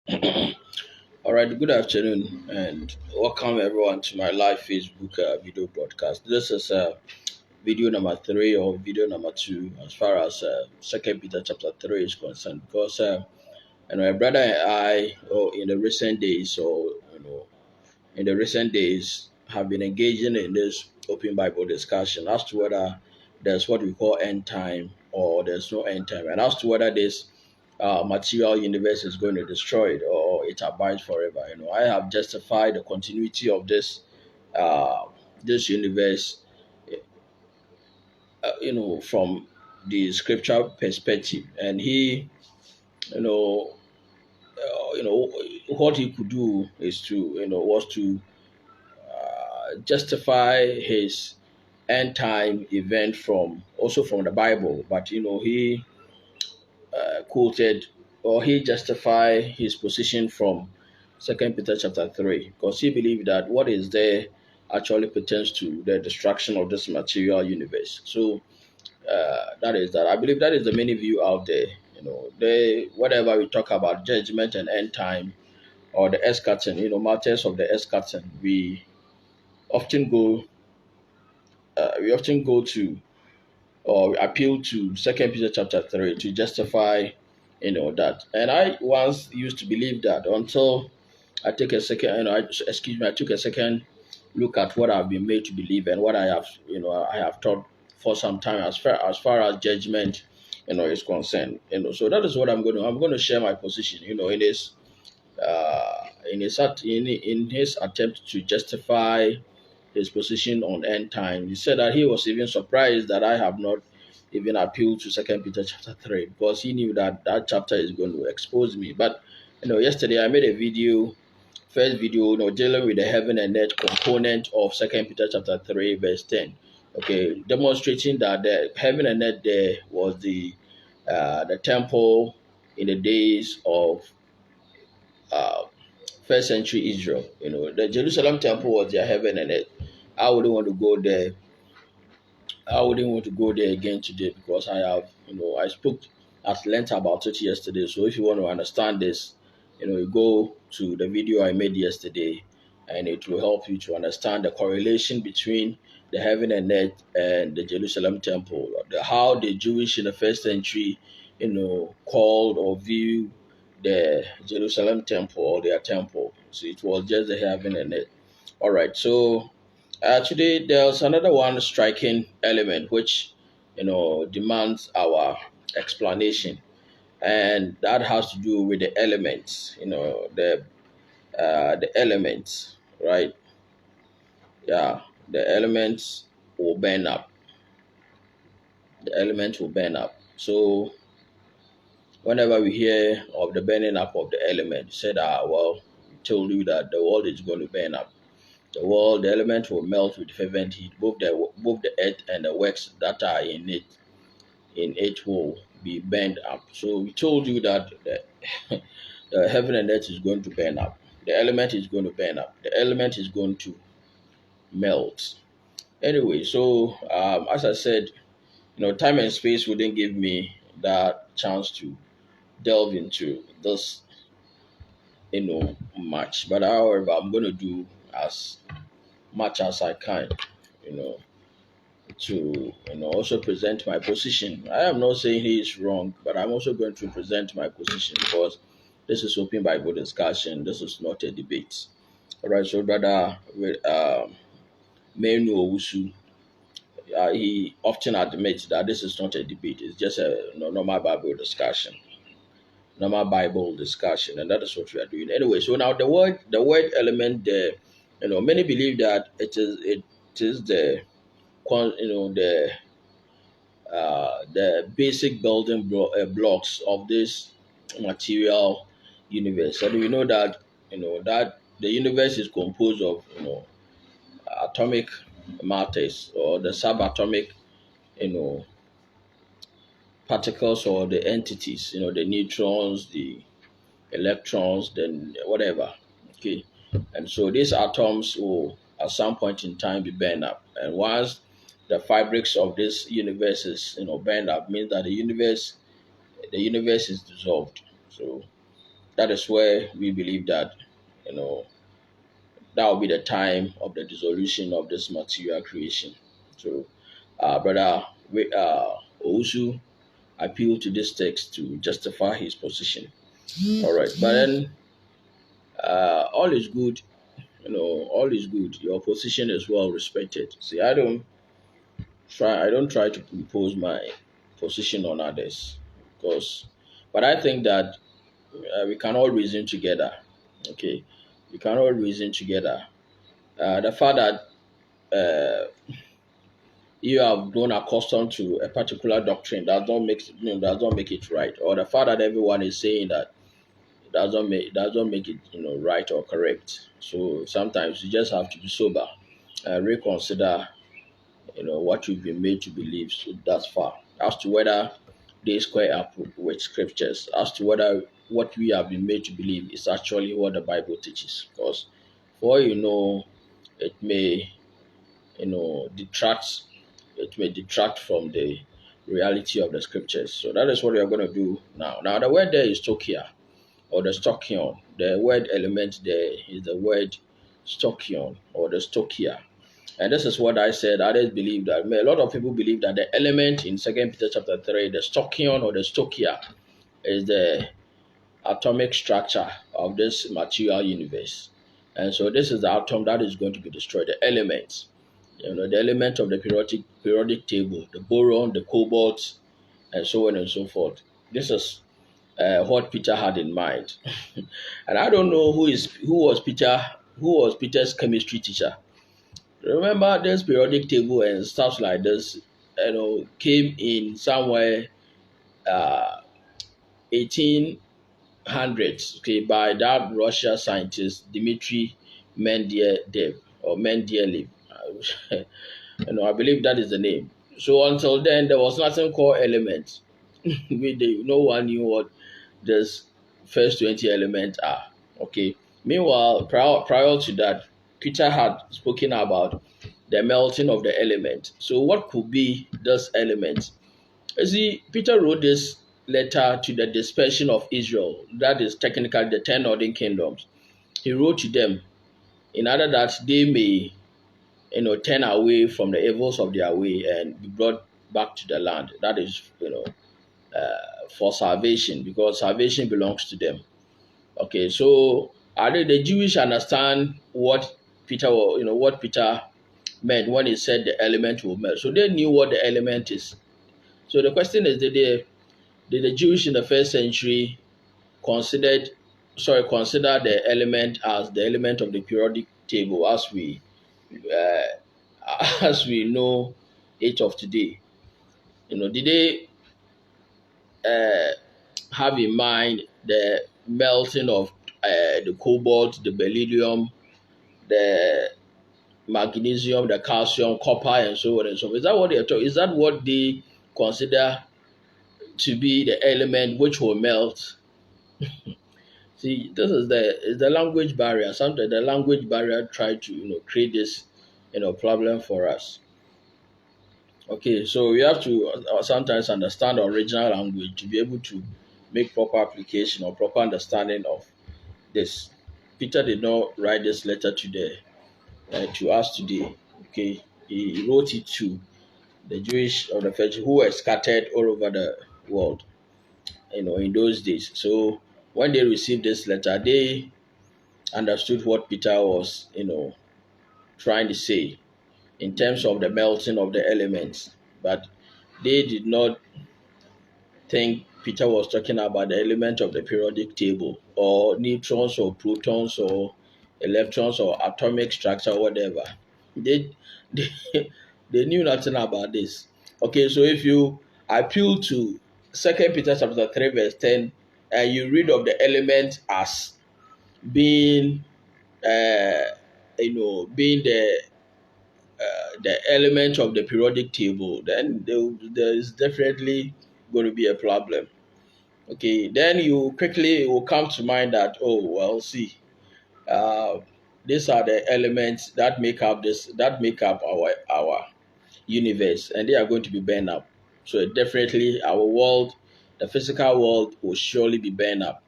All right, good afternoon, and welcome everyone to my live Facebook video broadcast. This is video number three or video number two, as far as Second Peter chapter 3 is concerned, because my brother and I, in the recent days, in the recent days, have been engaging in this open Bible discussion as to whether there's what we call end time or there's no end time, and as to whether this material universe is going to destroy it or it abides forever. I have justified the continuity of uh, this universe, from the scriptural perspective, and he, you know, what he could do is to, was to justify his end time event from also from the Bible, but he quoted or he justified his position from Second Peter chapter 3 because he believed that what is there actually pertains to the destruction of this material universe. So that is that. I believe that is the main view out there. Whatever we talk about judgment and end time or the eschaton, matters of the eschaton, often go we often go to or appeal to Second Peter chapter 3 to justify that. And I once used to believe that until I take a second, excuse me, I took a second look at what I've been made to believe and what I have taught for some time as far as judgment, is concerned. So that is what I'm going to share my position, in his attempt to justify his position on end time. He said that he was even surprised that I have not even appealed to Second Peter chapter 3 because he knew that that chapter is going to expose me. But yesterday I made a video, first video, dealing with the heaven and earth component of Second Peter chapter 3 verse 10. Okay, demonstrating that the heaven and earth there was the temple in the days of uh, first century Israel. The Jerusalem temple was their heaven and earth. I wouldn't want to go there. I wouldn't want to go there again today because I spoke at length about it yesterday. So if you want to understand this, you go to the video I made yesterday and it will help you to understand the correlation between the heaven and earth and the Jerusalem temple, how the Jewish in the first century, called or view the Jerusalem temple or their temple. So it was just the heaven and earth. All right. So today there's another one striking element which demands our explanation, and that has to do with the elements. The elements, right? Yeah, the elements will burn up. The elements will burn up. So whenever we hear of the burning up of the element, said, well, we told you that the world is going to burn up. The element will melt with fervent heat. Both the earth and the works that are in it will be burned up. So we told you that the heaven and earth is going to burn up. The element is going to burn up. The element is going to melt. Anyway, so as I said, time and space wouldn't give me that chance to delve into this, much. But however, I'm going to do as much as I can, you know, to also present my position. I am not saying he is wrong, but I'm also going to present my position because this is open Bible discussion. This is not a debate. All right, so brother Menu Owusu, he often admits that this is not a debate. It's just a normal Bible discussion. Normal Bible discussion, and that is what we are doing. Anyway, so now the word element there, many believe that it is the basic building blocks of this material universe. And we know that that the universe is composed of atomic matters or the subatomic you know particles or the entities, the neutrons, the electrons, then whatever. Okay, and so these atoms will at some point in time be burned up, and once the fabrics of this universe is burned up, means that the universe is dissolved. So that is where we believe that, you know, that will be the time of the dissolution of this material creation. So, brother Owusu appealed to this text to justify his position. All right, but then all is good. All is good. Your position is well respected. See, I don't try to impose my position on others, because, but I think that we can all reason together. Okay, we can all reason together. The fact that you have grown accustomed to a particular doctrine does not make it right, or the fact that everyone is saying that doesn't make it right or correct. So sometimes you just have to be sober and reconsider what you've been made to believe. So that's far as to whether they square up with scriptures, as to whether what we have been made to believe is actually what the Bible teaches. Because for it may detract from the reality of the scriptures. So that is what we are going to do now. Now the word there is stokia, or the stokion. The word element there is the word stokion, or the stokia. And this is what I said. Others believe that, a lot of people believe that the element in Second Peter chapter 3, the stokion or the stokia, is the atomic structure of this material universe. And so this is the atom that is going to be destroyed, the elements. The element of the periodic table, the boron, the cobalt, and so on and so forth. This is what Peter had in mind. And I don't know who was Peter's chemistry teacher. Remember, this periodic table and stuff like this, came in somewhere 1800s, okay, by that Russia scientist Dmitry Mendeleev. I believe that is the name. So until then, there was nothing called elements. No one knew what these first 20 elements are. Okay. Meanwhile, prior to that, Peter had spoken about the melting of the element. So what could be this element? You see, Peter wrote this letter to the dispersion of Israel. That is technically the 10 northern kingdoms. He wrote to them in order that they may, turn away from the evils of their way and be brought back to the land. That is, for salvation, because salvation belongs to them. Okay, so are the Jewish understand what what Peter meant when he said the element will melt? So they knew what the element is. So the question is, did the Jewish in the first century consider the element as the element of the periodic table as we as we know it of today? Did they have in mind the melting of the cobalt, the beryllium, the magnesium, the calcium, copper, and so on and so forth? Is that what they are talking? Is that what they consider to be the element which will melt? See, this is the language barrier. Sometimes the language barrier try to create this problem for us. Okay, so we have to sometimes understand the original language to be able to make proper application or proper understanding of this. Peter did not write this letter to us today. Okay, he wrote it to the Jewish or the first who were scattered all over the world, in those days. So when they received this letter, they understood what Peter was, trying to say in terms of the melting of the elements, but they did not think Peter was talking about the element of the periodic table, or neutrons or protons or electrons or atomic structure or whatever. They, they, they knew nothing about this. Okay, so if you appeal to Second Peter chapter 3 verse 10, and you read of the element as being being the element of the periodic table, then there is definitely going to be a problem. Okay, then you quickly will come to mind that, oh well, see, uh, these are the elements that make up our universe, and they are going to be burned up. So definitely our world, the physical world, will surely be burned up.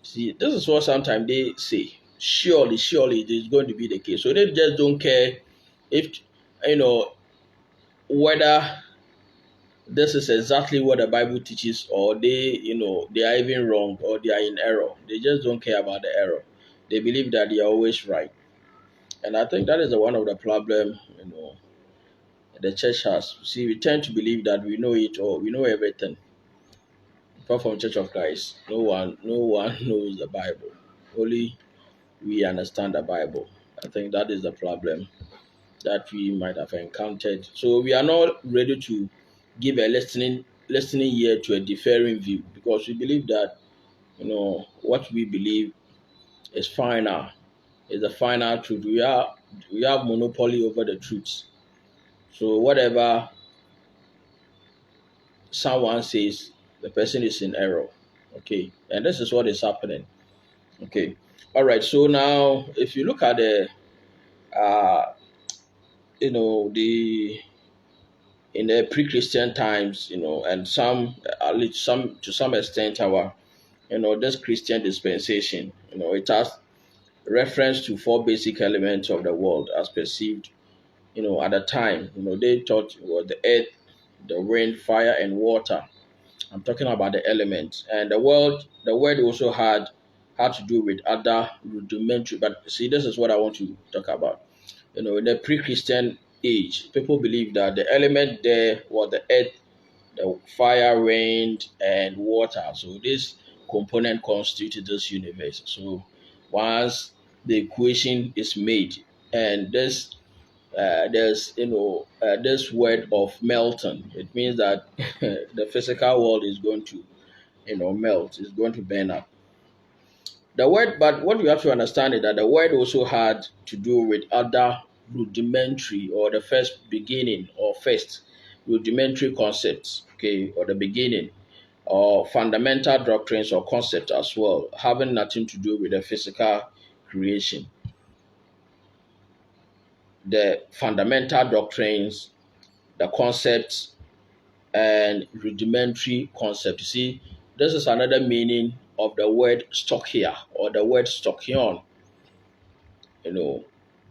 See, this is what sometimes they say. Surely, surely it is going to be the case. So they just don't care if, you know, whether this is exactly what the Bible teaches, or they are even wrong, or they are in error. They just don't care about the error. They believe that they are always right. And I think that is one of the problem, the church has. See, we tend to believe that we know it, or we know everything. Apart from Church of Christ, no one knows the Bible. Only we understand the Bible. I think that is the problem that we might have encountered. So we are not ready to give a listening ear to a differing view, because we believe that what we believe is final, is the final truth. We have monopoly over the truths. So whatever someone says, the person is in error. Okay, and this is what is happening. Okay, all right. So now, if you look at uh, the in the pre-Christian times, and some, at least some to some extent, our this Christian dispensation, it has reference to four basic elements of the world as perceived, at the time. They thought it was the earth, the wind, fire, and water. I'm talking about the elements, and the word also had to do with other rudimentary. But see, this is what I want to talk about. In the pre-Christian age, people believed that the element there was the earth, the fire, wind, and water. So this component constituted this universe. So once the equation is made, and there's this word of melting, it means that the physical world is going to melt, is going to burn up. The word, but what you have to understand is that the word also had to do with other rudimentary, or the first beginning, or first rudimentary concepts, okay, or the beginning, or fundamental doctrines or concepts as well, having nothing to do with the physical creation. The fundamental doctrines, the concepts, and rudimentary concepts. You see, this is another meaning of the word stochia, or the word stochion. You know,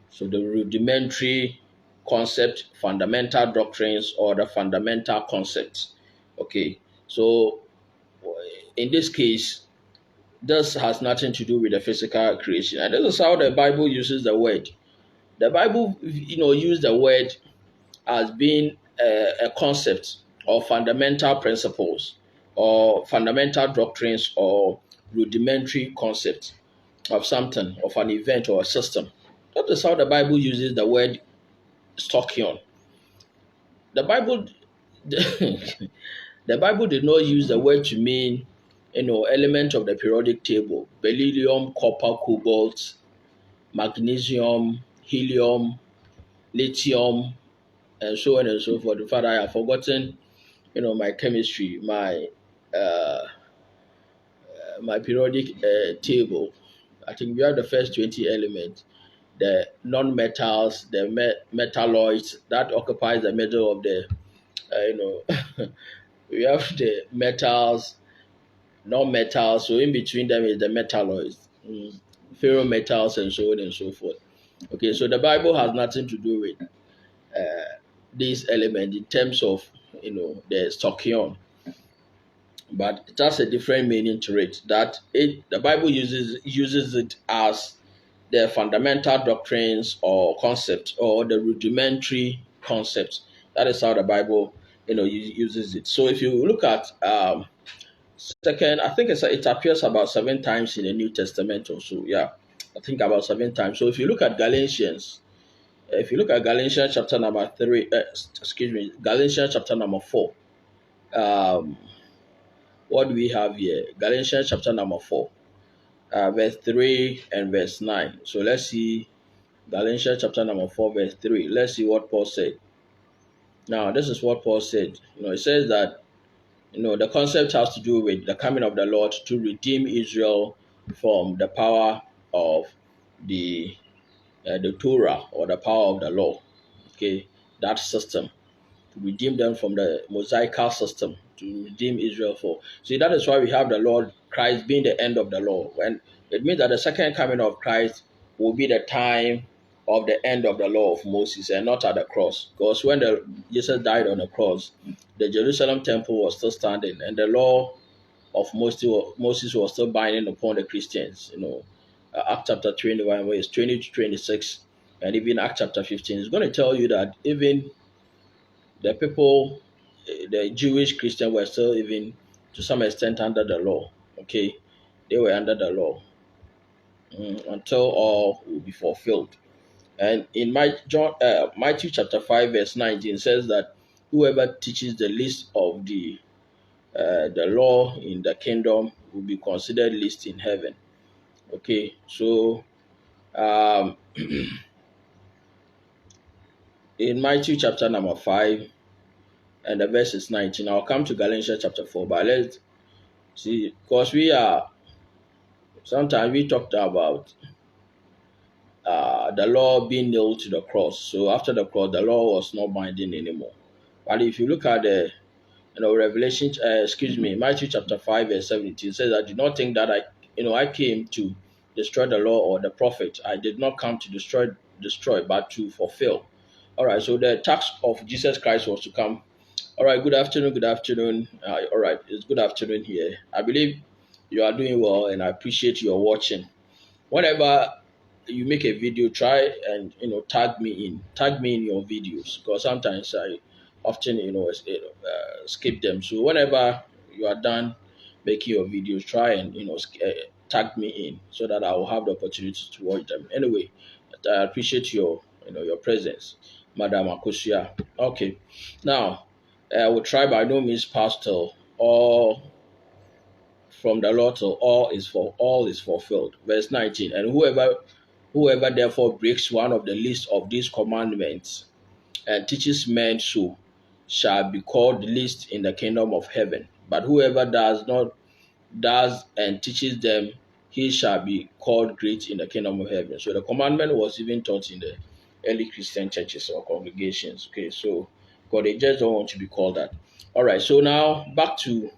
so the rudimentary concept, fundamental doctrines, or the fundamental concepts. Okay, so in this case, this has nothing to do with the physical creation, and this is how the Bible uses the word. The Bible, use the word as being a concept, or fundamental principles, or fundamental doctrines, or rudimentary concept of something, of an event or a system. That is how the Bible uses the word stoichion. The Bible, the Bible did not use the word to mean, element of the periodic table: beryllium, copper, cobalt, magnesium, helium, lithium, and so on and so forth. In fact, I have forgotten, my chemistry, uh, my periodic table. I think we have the first 20 elements, the non-metals, the metalloids that occupies the middle of the, we have the metals, non-metals. So in between them is the metalloids, ferrometals, and so on and so forth. Okay, so the Bible has nothing to do with this element in terms of the stoichion, but it has a different meaning to it. The Bible uses it as the fundamental doctrines or concepts, or the rudimentary concepts. That is how the Bible uses it. So if you look at second, I think it appears about 7 times in the New Testament or so. Yeah, I think about 7 times. So if you look at Galatians, chapter number 3, excuse me, Galatians chapter number 4, um, what do we have here? Galatians chapter number 4, verse 3 and verse 9. So let's see Galatians chapter number 4, verse 3. Let's see what Paul said. Now, this is what Paul said. It says that, the concept has to do with the coming of the Lord to redeem Israel from the power of the Torah, or the power of the law. Okay, that system, to redeem them from the Mosaical system, to redeem Israel for. See, that is why we have the Lord Christ being the end of the law. When it means that the second coming of Christ will be the time of the end of the law of Moses and not at the cross. Because when Jesus died on the cross, the Jerusalem temple was still standing and the law of Moses was still binding upon the Christians. Act chapter 21, verse 20 to 26, and even Act chapter 15 is going to tell you that even the people, the Jewish Christians, were still even to some extent under the law. Okay, they were under the law until all will be fulfilled. And in Matthew chapter 5, verse 19 says that whoever teaches the least of the law in the kingdom will be considered least in heaven. Okay, so in Matthew chapter number 5 and the verse is 19, I'll come to Galatians chapter 4, but let's see, because sometimes we talked about the law being nailed to the cross. So after the cross, the law was not binding anymore. But if you look at the Matthew chapter 5 verse 17 says, "I do not think that I came to destroy the law or the prophet. I did not come to destroy, but to fulfill." All right, so the task of Jesus Christ was to come. All right, good afternoon, good afternoon. All right, it's good afternoon here. I believe you are doing well, and I appreciate your watching. Whenever you make a video, try and tag me in your videos, because sometimes I often skip them. So whenever you are done making your videos, try and tag me in so that I will have the opportunity to watch them. Anyway, I appreciate your presence, Madam Akosia. Okay, now I will try by no means pass till all from the law till all is fulfilled. Verse 19, and whoever therefore breaks one of the least of these commandments and teaches men so shall be called least in the kingdom of heaven. But whoever does and teaches them, he shall be called great in the kingdom of heaven. So the commandment was even taught in the early Christian churches or congregations. Okay, so God, they just don't want to be called that. All right, so now back to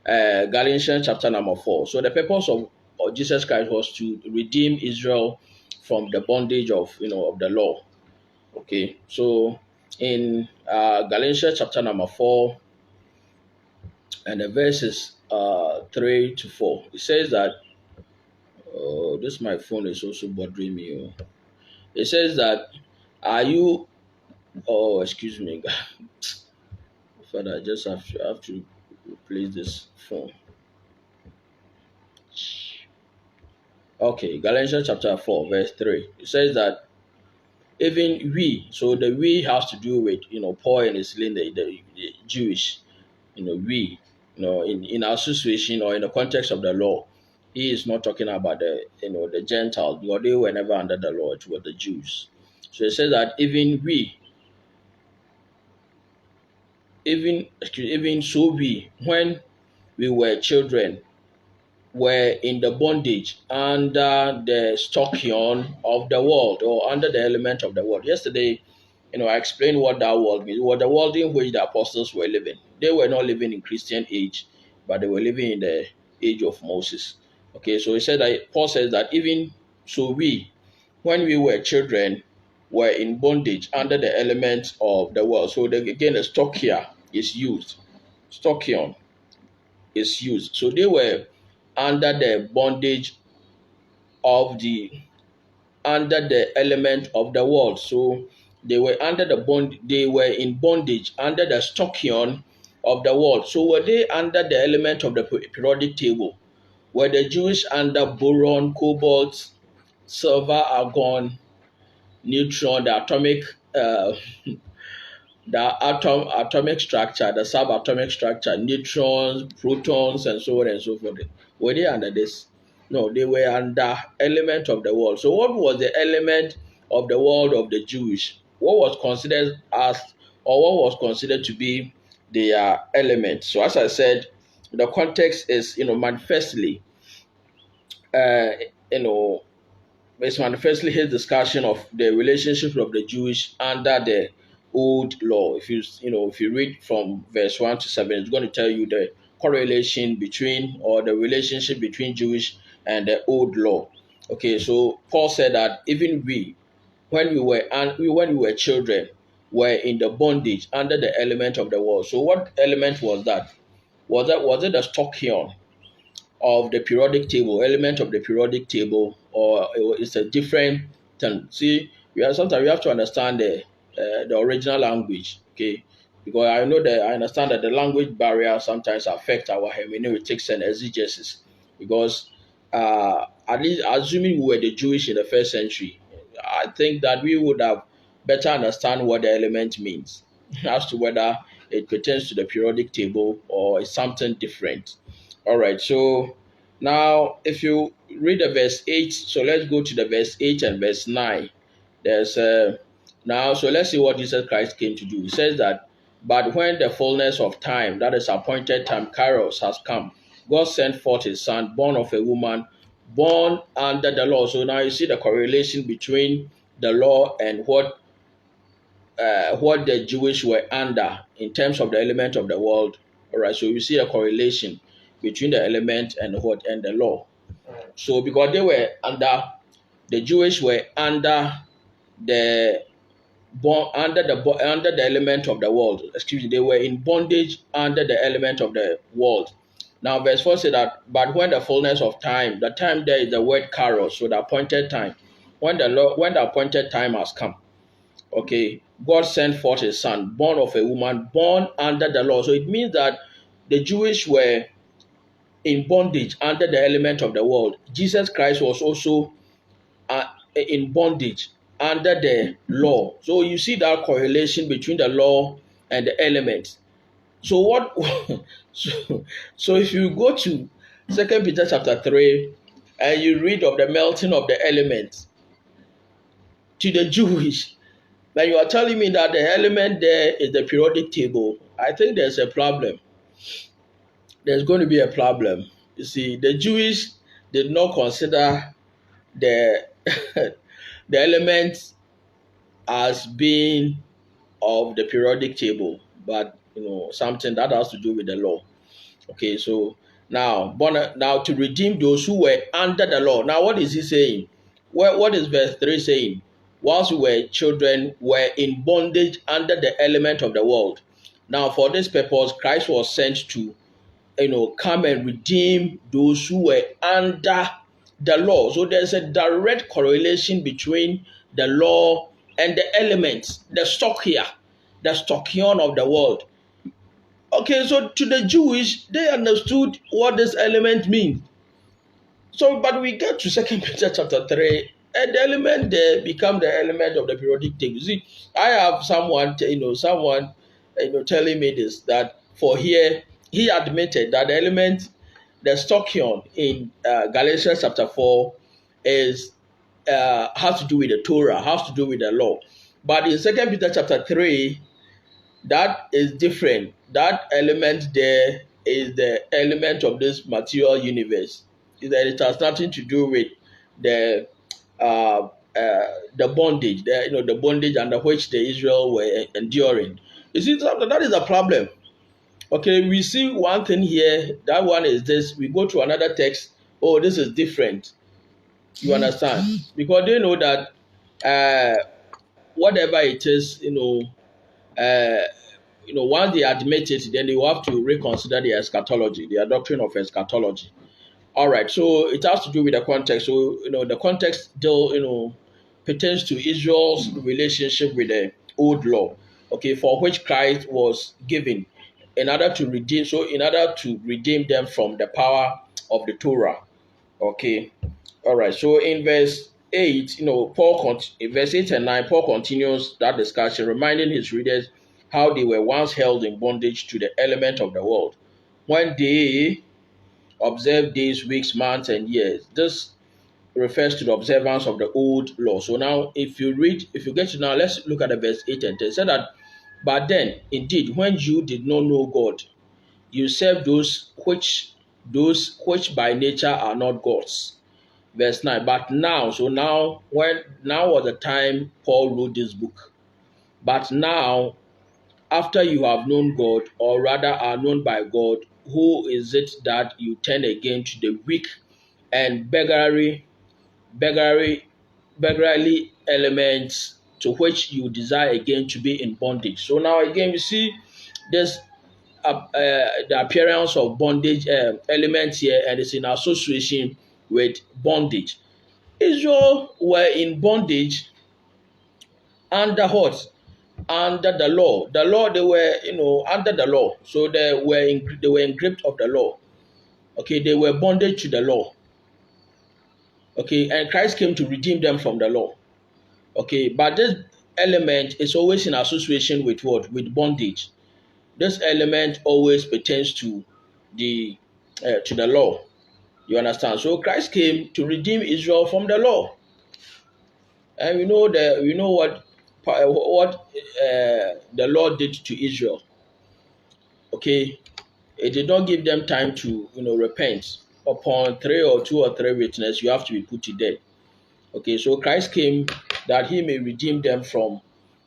Galatians chapter number 4. So the purpose of Jesus Christ was to redeem Israel from the bondage of the law. Okay, so in Galatians chapter number 4 and the verses 3 to 4, it says that this my phone is also bothering me. It says that are you excuse me Father, I just have to replace this phone. Okay, Galatians chapter 4, verse 3. It says that even we, so the we has to do with, Paul and his the Jewish, we, in our situation or in the context of the law, he is not talking about the Gentiles, because they were never under the law, it was the Jews. So it says that even so we, when we were children, were in the bondage under the stoicheion of the world, or under the element of the world. Yesterday, I explained what that world means, what the world in which the apostles were living. They were not living in Christian age, but they were living in the age of Moses. Okay, so he said that Paul says that even so we, when we were children, were in bondage under the element of the world. So again, the stoicheia is used. Stoicheion is used. So they were under the bondage of under the element of the world. So they were they were in bondage under the stoicheion of the world. So were they under the element of the periodic table? Were the Jews under boron, cobalt, silver, argon, neutron, the atomic atomic structure, the subatomic structure, neutrons, protons, and so on and so forth? Were they under this? No, they were under element of the world. So what was the element of the world of the Jewish? What was considered what was considered to be their element? So as I said, the context is, manifestly, uh, you know, it's manifestly his discussion of the relationship of the Jewish under the old law. If you read from verse 1 to 7, it's going to tell you the correlation between, or the relationship between Jewish and the old law. Okay, so Paul said that even we, when we were children, were in the bondage under the element of the world. So what element was that? Was it the stoicheion of the periodic table, element of the periodic table, or it's a different thing? See, sometimes we have to understand the original language, okay? Because I understand that the language barrier sometimes affect our hermeneutics and exegesis. Because at least assuming we were the Jewish in the first century, I think that we would have better understand what the element means as to whether it pertains to the periodic table or is something different. All right, so now if you read the verse 8, so let's go to the verse 8 and verse 9. There's now, so let's see what Jesus Christ came to do. He says that, but when the fullness of time, that is appointed time, Kairos, has come, God sent forth his son, born of a woman, born under the law. So now you see the correlation between the law and what the Jewish were under in terms of the element of the world. All right, so you see a correlation between the element and the law. So because the Jewish were the under the element of the world. Excuse me, they were in bondage under the element of the world. Now, verse 4 said that, but when the fullness of time, the time there is the word kairos, so the appointed time, when the appointed time has come, okay, God sent forth his son, born of a woman, born under the law. So it means that the Jewish were in bondage under the element of the world. Jesus Christ was also in bondage under the law. So you see that correlation between the law and the elements. So what? so if you go to Second Peter chapter 3 and you read of the melting of the elements to the Jewish, then you are telling me that the element there is the periodic table. I think there's a problem. There's going to be a problem. You see, the Jewish did not consider the the elements as being of the periodic table, but something that has to do with the law. Okay, so now to redeem those who were under the law. Now, what is he saying? What is verse 3 saying? Whilst we were children, were in bondage under the element of the world. Now, for this purpose, Christ was sent to come and redeem those who were under the law. So there's a direct correlation between the law and the elements, the stock here, the stockion of the world. Okay, so to the Jewish, they understood what this element means. So, but we get to Second Peter chapter 3, and the element there become the element of the periodic table. See, I have someone telling me this, that for here, he admitted that the element, the stockion in Galatians chapter 4 is has to do with the Torah, has to do with the law. But in Second Peter chapter 3, that is different. That element there is the element of this material universe. That it has nothing to do with the the bondage, the bondage under which the Israel were enduring. You see, that is a problem. Okay, we see one thing here. That one is this. We go to another text. Oh, this is different. You understand? Because they know that whatever it is, uh, once they admit it, then they will have to reconsider their eschatology, their doctrine of eschatology. All right, so it has to do with the context. So the context still pertains to Israel's relationship with the old law, okay, for which Christ was given in order to redeem. So in order to redeem them from the power of the Torah, okay. All right, so in verse 8, in verse 8 and 9, Paul continues that discussion, reminding his readers how they were once held in bondage to the element of the world. When they observe days, weeks, months, and years, this refers to the observance of the old law. So now, if you get to now, let's look at the verse 8 and 10. It said that, but then, indeed, when you did not know God, you served those which by nature are not gods. Verse 9, but now, so now was the time Paul wrote this book. But now, after you have known God, or rather are known by God, who is it that you turn again to the weak and beggarly, beggarly elements to which you desire again to be in bondage? So now again, we see this the appearance of bondage elements here, and it's in association with bondage. Israel were in bondage under what? Under the law. The law, they were, under the law. So they were in grip of the law. Okay, they were bondage to the law. Okay, and Christ came to redeem them from the law. Okay, but this element is always in association with what? With bondage. This element always pertains to the law. You understand? So Christ came to redeem Israel from the law, and we know what the law did to Israel. Okay, it did not give them time to repent. Upon three or two or three witnesses, you have to be put to death. Okay, so Christ came that he may redeem them from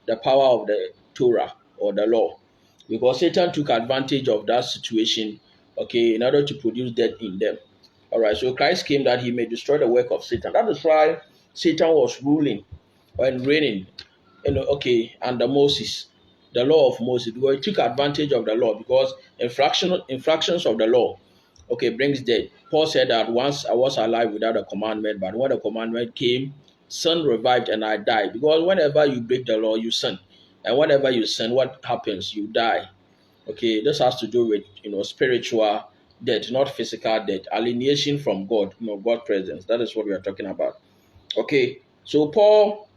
the power of the Torah or the law, because Satan took advantage of that situation, okay, in order to produce death in them. All right, so Christ came that he may destroy the work of Satan. That is why Satan was ruling and reigning, okay, under Moses, the law of Moses, because he took advantage of the law, because infractions of the law, okay, brings death. Paul said that once I was alive without a commandment, but when the commandment came, sin revived and I died. Because whenever you break the law, you sin. And whenever you sin, what happens? You die. Okay, this has to do with spiritual death, not physical death. Alienation from God, God presence. That is what we are talking about. Okay, so Paul,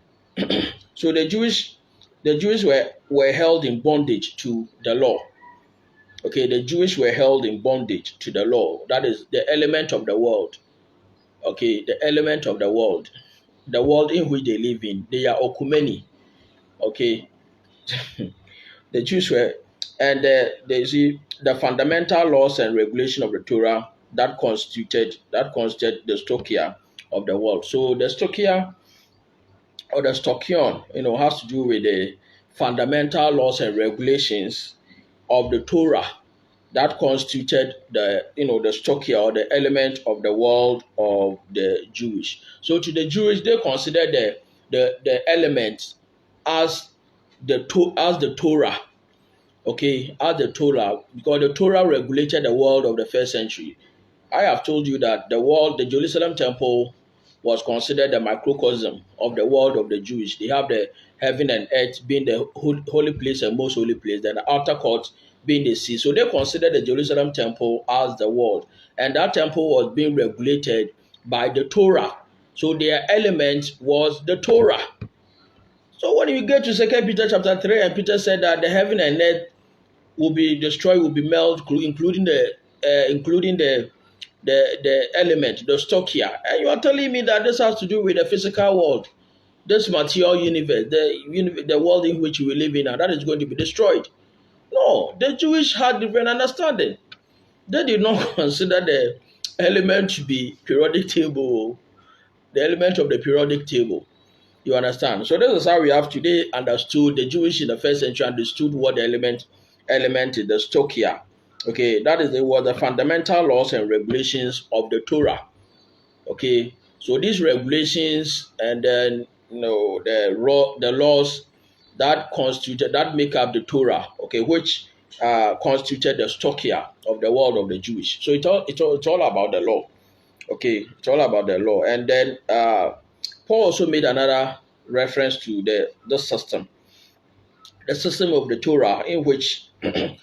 so the Jews were held in bondage to the law. Okay, the Jewish were held in bondage to the law. That is the element of the world. Okay, the element of the world in which they live in. They are okumeni. Okay, the Jews were, and they see the fundamental laws and regulation of the Torah that constituted the stokia of the world. So the stokia or the stokion, has to do with the fundamental laws and regulations of the Torah that constituted the stokia or the element of the world of the Jewish. So to the Jewish, they consider the element as the Torah. Okay, as the Torah, because the Torah regulated the world of the first century. I have told you that the Jerusalem temple was considered the microcosm of the world of the Jewish. They have the heaven and earth being the holy place and most holy place, then the outer court being the sea. So they consider the Jerusalem temple as the world. And that temple was being regulated by the Torah. So their element was the Torah. So when you get to 2 Peter chapter 3, and Peter said that the heaven and earth will be destroyed, will be melted, including the element, the stokia. And you are telling me that this has to do with the physical world, this material universe, the world in which we live in, and that is going to be destroyed. No, the Jewish had different understanding. They did not consider the element to be periodic table, the element of the periodic table. You understand? So this is how we have today understood. The Jewish in the first century understood what the element is, the stokia. Okay, that is what the fundamental laws and regulations of the Torah. Okay, so these regulations and then the laws that make up the Torah. Okay, which constituted the stokia of the world of the Jewish. So it's all about the law. Okay, it's all about the law. And then Paul also made another reference to the system of the Torah, in which the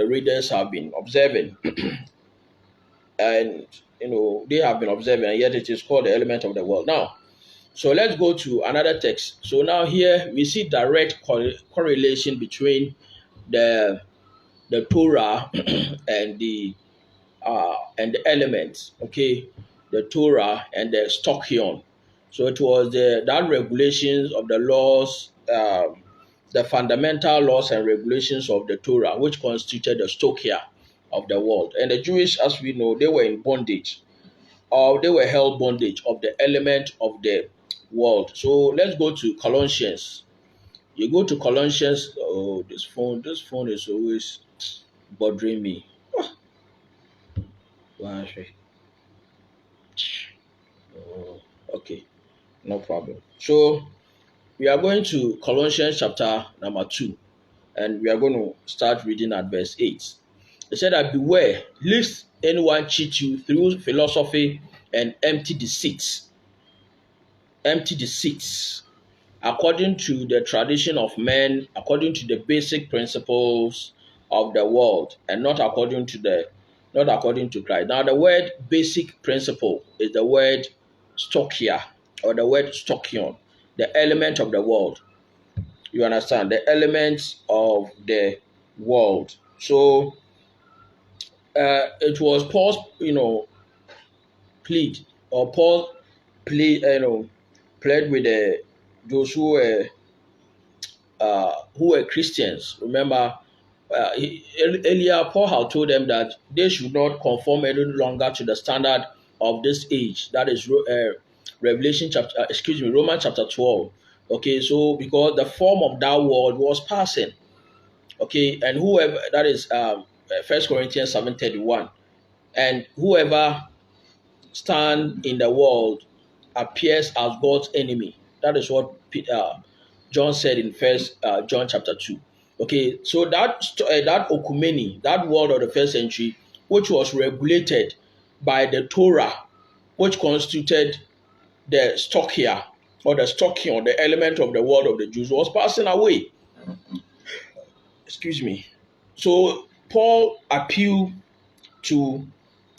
readers have been observing, and they have been observing, and yet it is called the element of the world. Now, so let's go to another text. So now here we see direct correlation between the Torah and the elements. Okay, the Torah and the stokion. So it was that regulations of the laws, the fundamental laws and regulations of the Torah, which constituted the stokia of the world. And the Jewish, as we know, they were in bondage, or they were held bondage of the element of the world. So let's go to Colossians. You go to Colossians. Oh, this phone is always. bothering me. Wow, oh, okay, no problem. So we are going to Colossians chapter number 2, and we are going to start reading at verse 8. It said that beware lest anyone cheat you through philosophy and empty deceits, according to the tradition of men, according to the basic principles of the world, and not according to Christ. Now, the word basic principle is the word stokia or the word stokion, the element of the world. You understand the elements of the world. So it was Paul's, plead or Paul plead, pled with those who were Christians. Remember, earlier Paul had told them that they should not conform any longer to the standard of this age. That is Romans chapter 12. Okay, so because the form of that world was passing. Okay, and whoever that is 1 Corinthians 7:31, and whoever stand in the world appears as God's enemy. That is what John said in First John chapter 2. Okay, so that okumeni, that world of the first century, which was regulated by the Torah, which constituted the stokia or the stokion, the element of the world of the Jews, was passing away. Excuse me. So Paul appealed to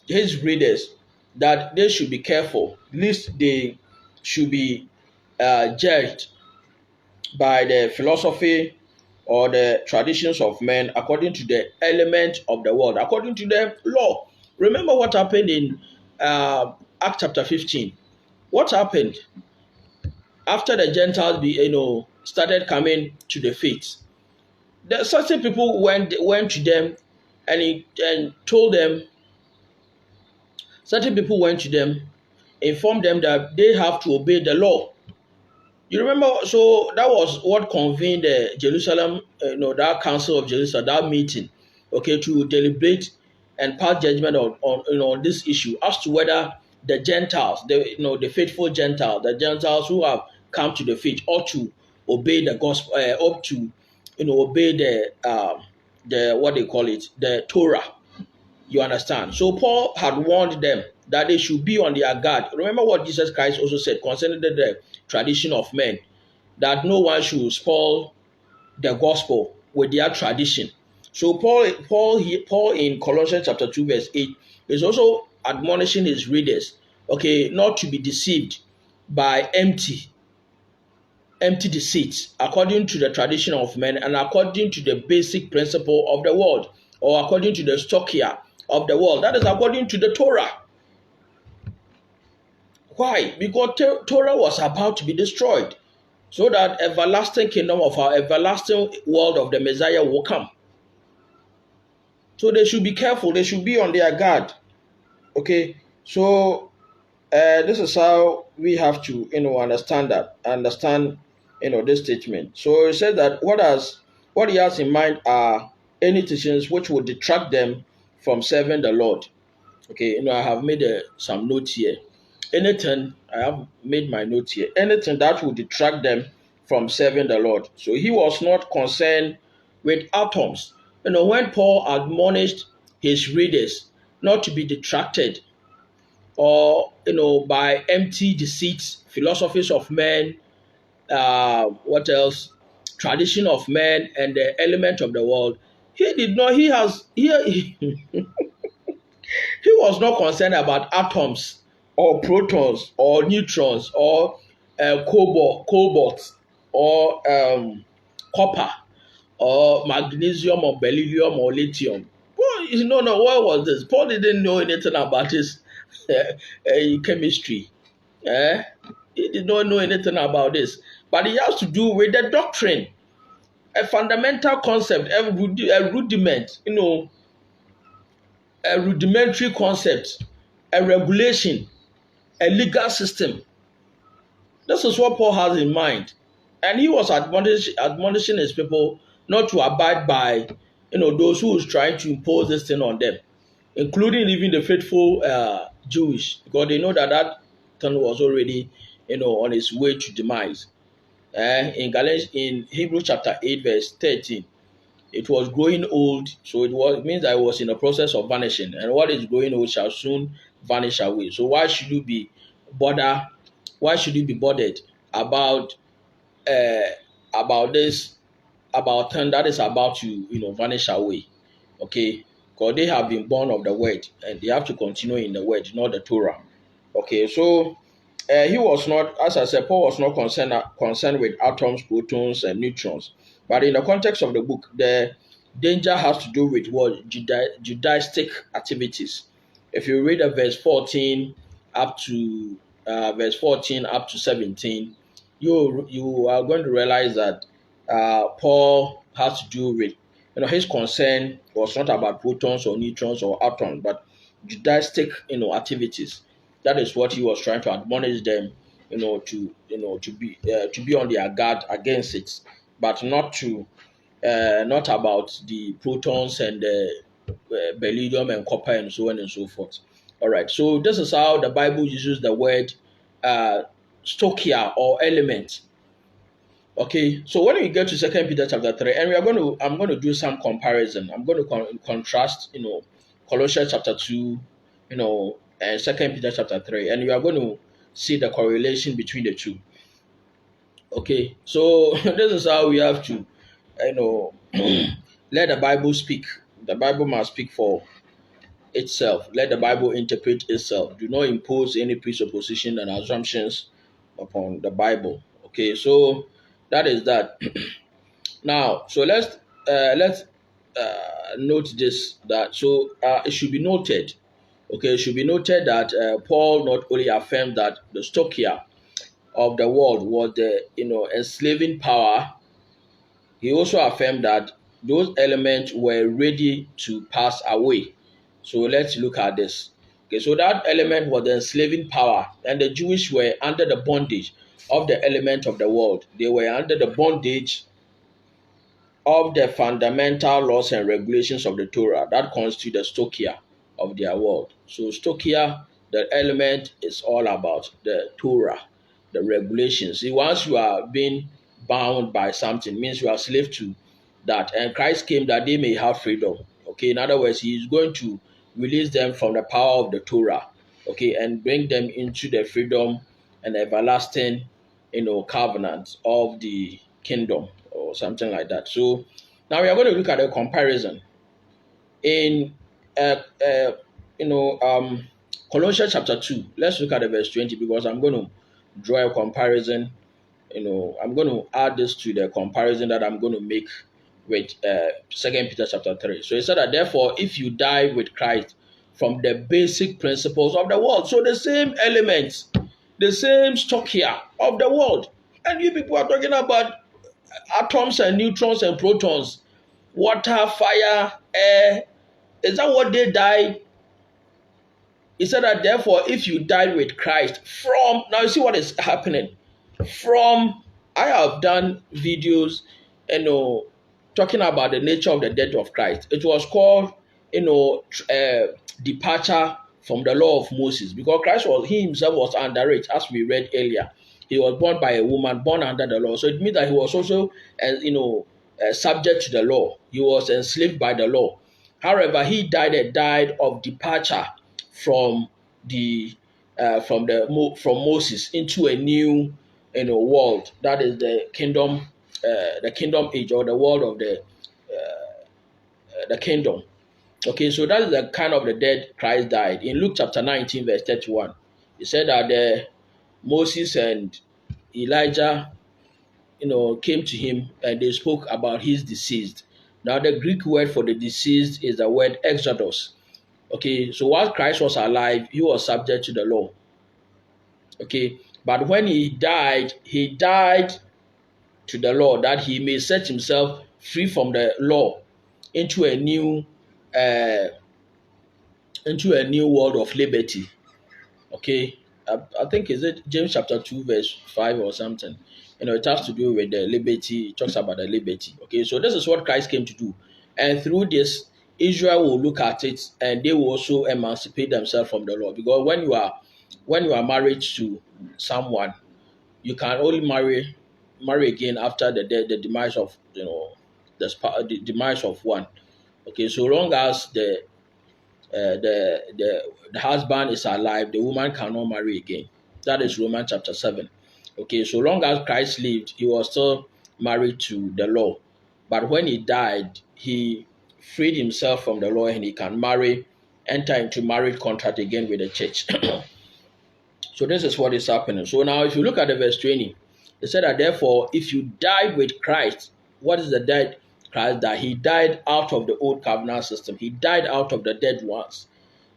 his readers that they should be careful, lest they should be judged by the philosophy or the traditions of men according to the element of the world, according to the law. Remember what happened in Acts chapter 15. What happened after the Gentiles started coming to the faith? The certain people went to them and told them. Certain people went to them, informed them that they have to obey the law. You remember, so that was what convened the Jerusalem, that council of Jerusalem, that meeting, okay, to deliberate and pass judgment on this issue as to whether the Gentiles, the faithful Gentiles, the Gentiles who have come to the faith, ought to obey the gospel, ought to, obey the what they call it, the Torah. You understand? So Paul had warned them that they should be on their guard. Remember what Jesus Christ also said concerning the tradition of men, that no one should spoil the gospel with their tradition. So Paul in Colossians chapter 2 verse 8 is also admonishing his readers, okay, not to be deceived by empty deceits according to the tradition of men and according to the basic principle of the world, or according to the stokia of the world. That is according to the Torah. Why? Because Torah was about to be destroyed, so that everlasting kingdom of our everlasting world of the Messiah will come. So they should be careful. They should be on their guard. Okay. So this is how we have to, understand this statement. So he said that what he has in mind are any teachings which would detract them from serving the Lord. Okay, I have made some notes here. Anything, I have made my notes here. Anything that would detract them from serving the Lord. So he was not concerned with atoms. When Paul admonished his readers not to be detracted or, by empty deceits, philosophies of men, what else? Tradition of men and the element of the world. He was not concerned about atoms or protons or neutrons or cobalt or copper or magnesium or beryllium or lithium. Well, what was this? Paul didn't know anything about this chemistry. He did not know anything about this. But it has to do with the doctrine, a fundamental concept, a rudiment, a rudimentary concept, a regulation, a legal system. This is what Paul has in mind. And he was admonishing his people not to abide by those who is trying to impose this thing on them, including even the faithful Jewish, because they know that that thing was already, on its way to demise. In Hebrews chapter 8, verse 13, it was growing old, so it means that it was in the process of vanishing, and what is growing old shall soon vanish away. So why should you be bother? Why should you be bothered about uh, this, about thing that is about to vanish away? Okay, because they have been born of the word, and they have to continue in the word, not the Torah. Okay, so he was not, as I said, Paul was not concerned with atoms, protons, and neutrons. But in the context of the book, the danger has to do with what Judaistic activities. If you read verse 14 up to 17, you are going to realize that Paul has to do with, his concern was not about protons or neutrons or atoms, but Judaistic activities. That is what he was trying to admonish them, to be on their guard against it, but not about the protons and the beryllium and copper and so on and so forth. All right, so this is how the Bible uses the word uh, stoichia or element. Okay, so when we get to Second Peter chapter 3, and I'm going to do some comparison. I'm going to contrast, Colossians chapter 2, and Second Peter chapter 3, and you are going to see the correlation between the two. Okay, so this is how we have to, let the Bible speak. The Bible must speak for itself. Let the Bible interpret itself. Do not impose any presupposition and assumptions upon the Bible. Okay, so that is that. Now, so let's note this, that so it should be noted. Okay, it should be noted that Paul not only affirmed that the stoichia of the world was the enslaving power, he also affirmed that those elements were ready to pass away. So let's look at this. Okay, so that element was the enslaving power, and the Jewish were under the bondage of the element of the world. They were under the bondage of the fundamental laws and regulations of the Torah that constitute the stoichia of their world. So stoichia, the element, is all about the Torah, the regulations. See, once you are being bound by something, means you are slave to that. And Christ came that they may have freedom. Okay, in other words, he is going to release them from the power of the Torah, okay, and bring them into the freedom and everlasting, covenant of the kingdom or something like that. So now we are going to look at a comparison in you know Colossians chapter 2. Let's look at the verse 20, because I'm going to draw a comparison. I'm going to add this to the comparison that I'm going to make with Second Peter chapter 3. So it said that therefore, if you die with Christ from the basic principles of the world, so the same elements, the same stoichia of the world, and you people are talking about atoms and neutrons and protons, water, fire, air. Is that what they died? He said that therefore, if you died with Christ from, now you see what is happening. From, I have done videos, talking about the nature of the death of Christ. It was called, departure from the law of Moses, because he himself was under it, as we read earlier. He was born by a woman, born under the law. So it means that he was also, subject to the law. He was enslaved by the law. However, he died of departure from from Moses into a new world. That is the kingdom age, or the world of the kingdom. Okay, so that is the kind of the death Christ died. In Luke chapter 19, verse 31, he said that Moses and Elijah, came to him and they spoke about his deceased. Now, the Greek word for the deceased is the word exodus. Okay, so while Christ was alive, he was subject to the law. Okay, but when he died to the law, that he may set himself free from the law into a new world of liberty. Okay, I think, is it James chapter 2 verse 5 or something? It has to do with the liberty. It talks about the liberty. Okay, so this is what Christ came to do, And through this, Israel will look at it and they will also emancipate themselves from the law. Because when you are married to someone, you can only marry again after the demise of the demise of one. Okay, so long as the husband is alive, the woman cannot marry again. That is Romans chapter 7. Okay, so long as Christ lived, he was still married to the law. But when he died, he freed himself from the law and he can enter into marriage contract again with the church. So this is what is happening. So now if you look at the verse 20, it said that therefore, if you died with Christ, what is the dead Christ? That he died out of the old covenant system. He died out of the dead ones.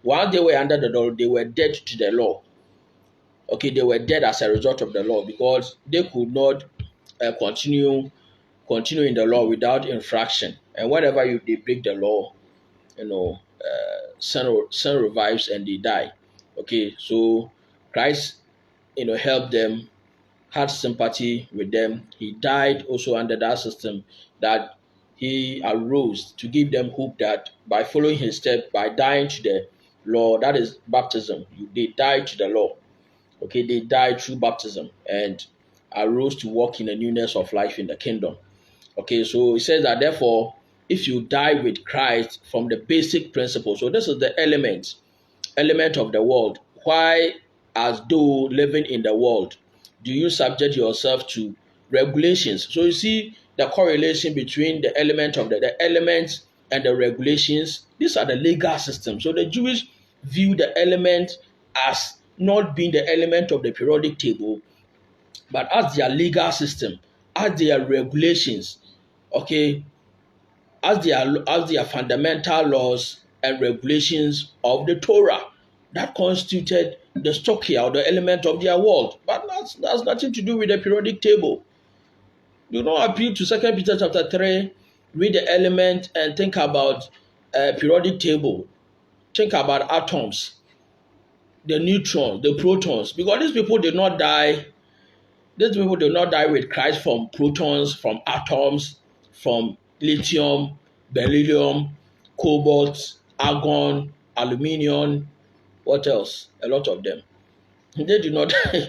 While they were under the law, they were dead to the law. Okay, they were dead as a result of the law because they could not continue in the law without infraction. And whenever they break the law, sin revives and they die. Okay, so Christ, helped them, had sympathy with them. He died also under that system, that he arose to give them hope that by following his step, by dying to the law, that is baptism. They died to the law. Okay, they died through baptism and arose to walk in the newness of life in the kingdom. Okay, so it says that therefore, if you die with Christ from the basic principle, so this is the element of the world. Why, as though living in the world, do you subject yourself to regulations? So you see the correlation between the element of the elements and the regulations. These are the legal system. So the Jewish view the element as not being the element of the periodic table, but as their legal system, as their regulations, okay, as their fundamental laws and regulations of the Torah that constituted the stoichia, or the element of their world. But that's nothing to do with the periodic table. Do not appeal to 2 Peter chapter 3, read the element and think about a periodic table. Think about atoms, the neutrons, the protons, because these people did not die. These people did not die with Christ from protons, from atoms, from lithium, beryllium, cobalt, argon, aluminium. What else? A lot of them. They do not die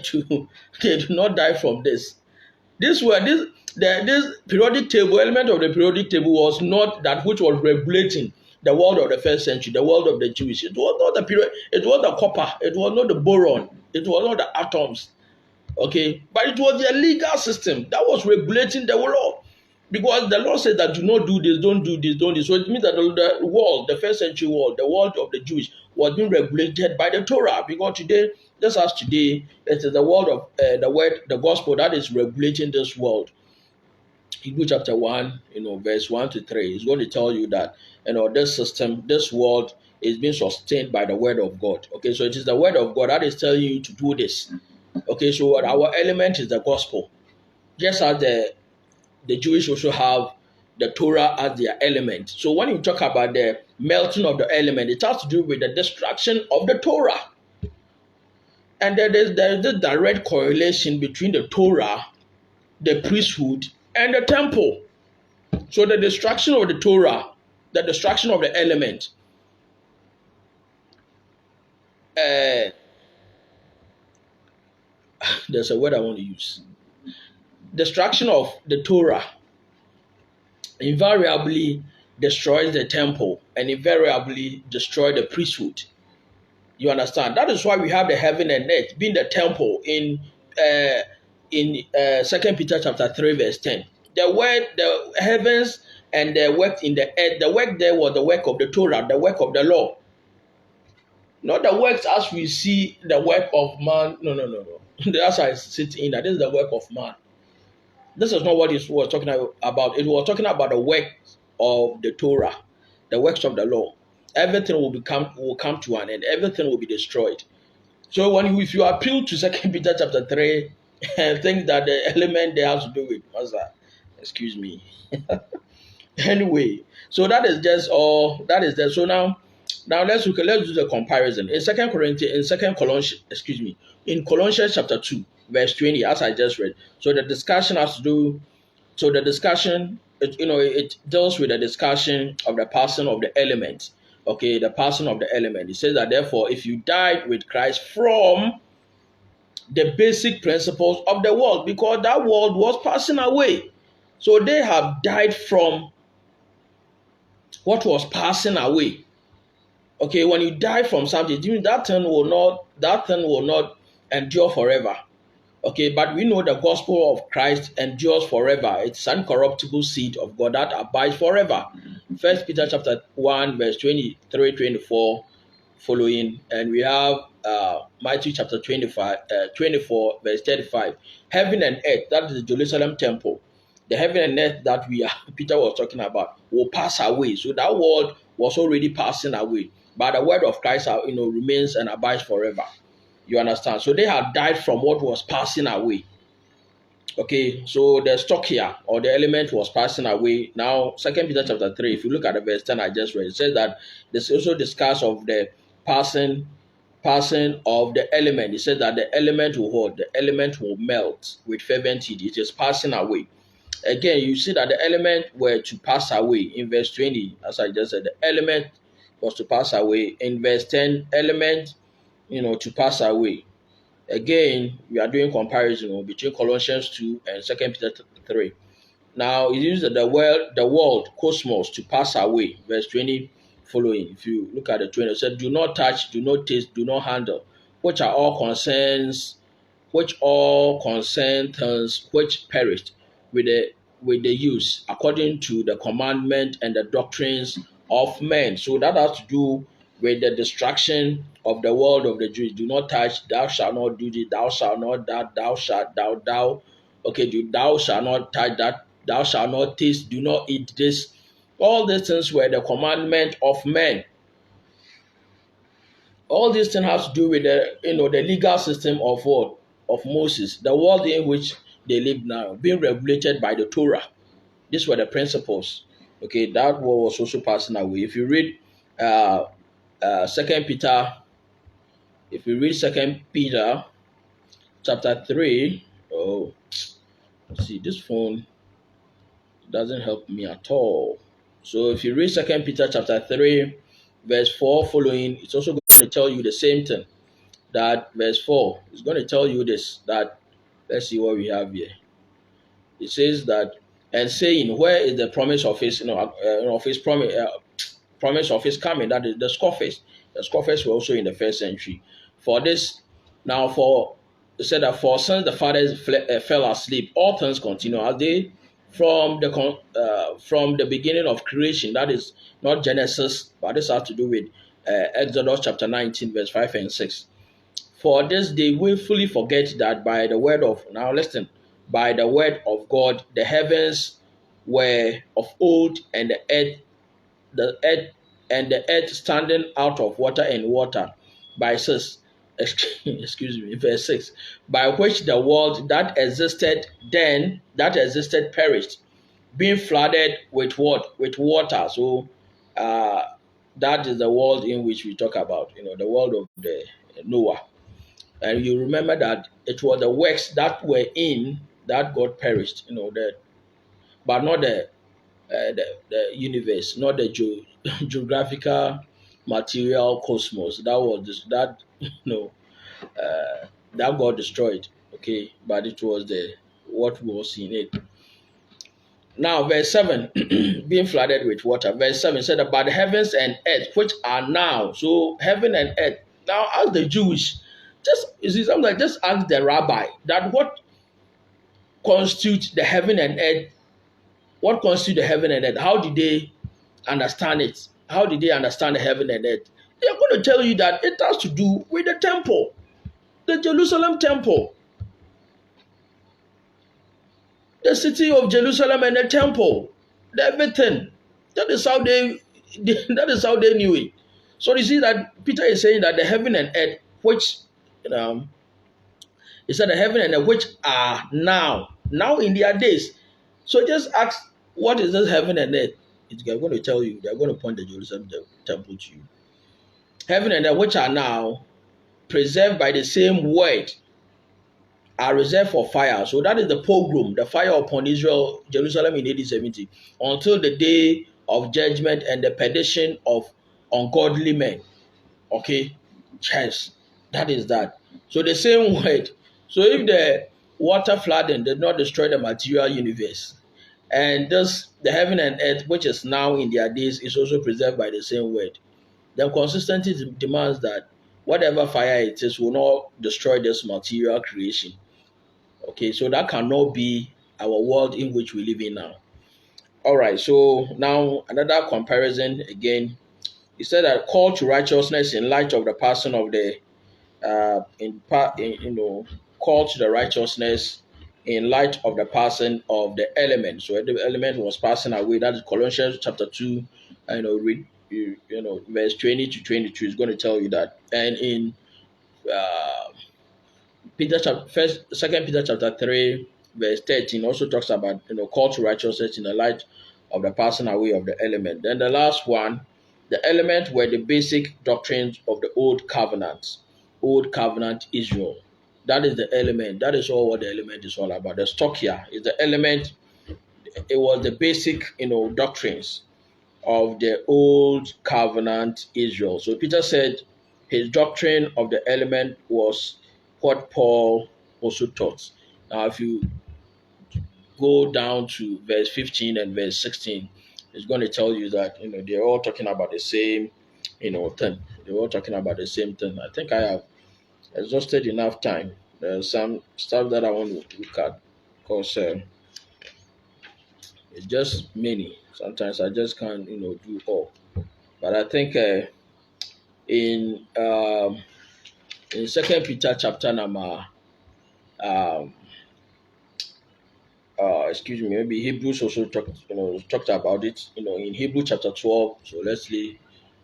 they do not die from this. This periodic table, element of the periodic table was not that which was regulating the world of the first century, the world of the Jewish. It was not the period, it was the copper, it was not the boron, it was not the atoms. Okay, but it was their legal system that was regulating the law. Because the law says that do not do this, don't do this, don't do this. So it means that the world, the first century world, the world of the Jewish, was being regulated by the Torah. Because today, just as today, it is the world of the gospel that is regulating this world. Hebrews chapter 1, verse 1 to 3 is going to tell you that this system, this world is being sustained by the word of God. Okay, so it is the word of God that is telling you to do this. Okay, so our element is the gospel. Just as the Jewish also have the Torah as their element. So when you talk about the melting of the element, it has to do with the destruction of the Torah. And there is the direct correlation between the Torah, the priesthood, and the temple. So the destruction of the Torah, the destruction of the element, there's a word I want to use. Destruction of the Torah invariably destroys the temple and invariably destroys the priesthood. You understand? That is why we have the heaven and earth being the temple in 2 Peter chapter 3 verse 10. The heavens and the work in the earth, the work there was the work of the Torah, the work of the law. Not the works as we see the work of man. No. That's why I sit in that. This is the work of man. This is not what it was talking about. It was talking about the work of the Torah, the works of the law. Everything will come to an end. Everything will be destroyed. So if you appeal to 2 Peter chapter 3 and think that the element there has to do with Master, excuse me. Anyway, so that is just all. That is there. So now let's do the comparison in in Colossians chapter 2 verse 20, as I just read. So the discussion it deals with the discussion of the person of the element. Okay, the person of the element. It says that therefore, if you died with Christ from the basic principles of the world, because that world was passing away. So they have died from what was passing away. Okay, when you die from something, that thing will not endure forever. Okay, but we know the gospel of Christ endures forever. It's an incorruptible seed of God that abides forever. First Peter chapter 1, verse 23, 24 following, and we have Matthew chapter 25, 24, verse 35. Heaven and earth, that is the Jerusalem temple. The heaven and earth that Peter was talking about will pass away. So that world was already passing away. But the word of Christ remains and abides forever. You understand? So they had died from what was passing away. Okay, so the stock here or the element was passing away. Now, Second Peter chapter 3, if you look at the verse 10 I just read, it says that there's also discuss of the passing of the element. It says that the element will hold, the element will melt with fervent heat. It is passing away. Again, you see that the element were to pass away in verse 20, as I just said, the element was to pass away. In verse 10, element, to pass away. Again, we are doing comparison between Colossians 2 and 2 Peter 3. Now, it uses the world, cosmos, to pass away. Verse 20 following. If you look at the 20, it said, do not touch, do not taste, do not handle, which all concern things which perished with the use, according to the commandment and the doctrines of men. So that has to do with the destruction of the world of the Jews. Do not touch, thou shalt not do this, thou shalt not that, thou shalt thou. Okay, thou shalt not touch that, thou shalt not taste, do not eat this. All these things were the commandment of men. All these things have to do with the legal system of what? Of Moses, the world in which they live now, being regulated by the Torah. These were the principles. Okay, that was also passing away. If you read Second Peter, Second Peter chapter 3, see, this phone doesn't help me at all. So if you read Second Peter chapter 3, verse 4 following, it's also going to tell you the same thing. That verse 4 is going to tell you this, that let's see what we have here. It says that, and saying, where is the promise of his, promise of his coming? That is the scoffers. The scoffers were also in the first century. For this, now it said that for since the fathers fell asleep, all things continue as they from the beginning of creation. That is not Genesis, but this has to do with Exodus chapter 19, verse 5 and 6. For this they willfully forget that by the word of God the heavens were of old, and the earth standing out of water and water, by verse 6, by which the world that existed perished, being flooded with what? With water. So that is the world in which we talk about, the world of the Noah. And you remember that it was the works that were in that God perished, but not the universe, not the geographical material cosmos. That was that God destroyed. Okay, but it was what was in it. Now, verse 7, being flooded with water. Verse 7 said about the heavens and earth, which are now. So heaven and earth. Now, ask the Jewish, just ask the rabbi that what constitutes the heaven and earth. What constitutes the heaven and earth? How did they understand it? How did they understand the heaven and earth? They are going to tell you that it has to do with the temple, the Jerusalem temple, the city of Jerusalem and the temple, everything. That is how they knew it. So you see that Peter is saying that the heaven and earth, which he said the heaven and earth which are now in their days. So just ask, what is this heaven and earth? They're going to tell you. They're going to point the Jerusalem temple to you. Heaven and earth which are now preserved by the same word are reserved for fire. So that is the pogrom, the fire upon Israel, Jerusalem in AD 70, until the day of judgment and the perdition of ungodly men. Okay, yes, that is that. So the same word. So if the water flooding did not destroy the material universe, and this the heaven and earth, which is now in their days, is also preserved by the same word, then consistency demands that whatever fire it is will not destroy this material creation. Okay, so that cannot be our world in which we live in now. All right, so now another comparison again. He said that call to righteousness in light of the person of the call to the righteousness in light of the person of the element. So the element was passing away. That is Colossians chapter 2, read verse 20 to 22 is going to tell you that. And in uh, Second Peter chapter 3, verse 13 also talks about call to righteousness in the light of the passing away of the element. Then the last one, the element were the basic doctrines of the old covenant Israel. That is the element. That is all what the element is all about. The stokia is the element. It was the basic, doctrines of the old covenant Israel. So Peter said his doctrine of the element was what Paul also taught. Now, if you go down to verse 15 and verse 16, it's going to tell you that they're all talking about the same thing. They're all talking about the same thing. I think I have exhausted enough time. There's some stuff that I want to look at because it's just many. Sometimes I just can't do all. But I think in Second Peter chapter number um, excuse me, maybe Hebrews also talked about it. In Hebrews chapter 12. So let's see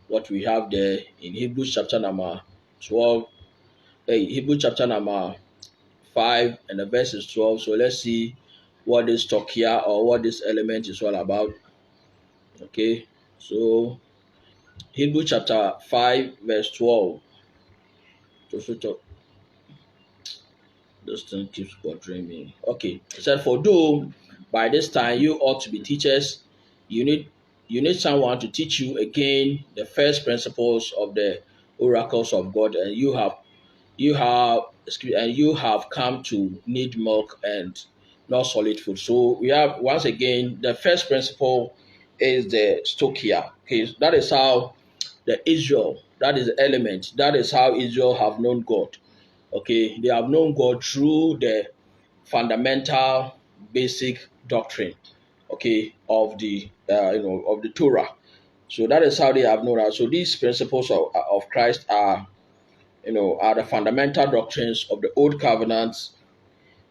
what we have there in Hebrews chapter number 12. Hebrews chapter number 5 and the verse is 12. So let's see what this talk here or what this element is all about. Okay, so Hebrews chapter 5 verse 12. Also talk. This thing keeps bothering me. Okay, it said, "For though by this time you ought to be teachers, you need someone to teach you again the first principles of the oracles of God, and you have come to need milk and not solid food." So we have once again the first principle is the stokia. Okay, that is how that is the element, that is how Israel have known God. Okay, they have known God through the fundamental basic doctrine, okay, of the of the Torah. So that is how they have known that. So these principles of Christ are the fundamental doctrines of the old covenants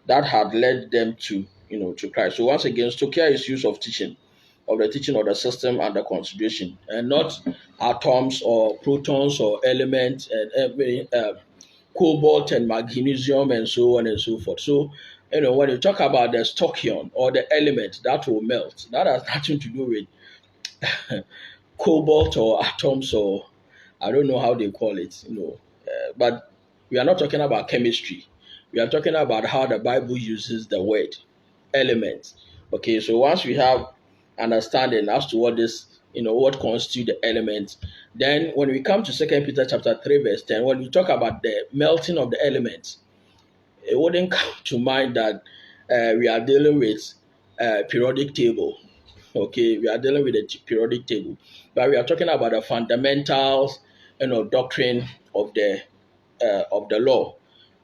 that had led them to Christ. So once again, stokia is use of the teaching of the system and the consideration, and not atoms or protons or elements and cobalt and magnesium and so on and so forth. So, when you talk about the stoichion or the element that will melt, that has nothing to do with cobalt or atoms or I don't know how they call it, but we are not talking about chemistry. We are talking about how the Bible uses the word element. Okay, so once we have understanding as to what constitute the element, then when we come to Second Peter chapter 3 verse 10, when we talk about the melting of the elements, it wouldn't come to mind that we are dealing with periodic table. Okay, we are dealing with a periodic table, but we are talking about the fundamentals, doctrine of the law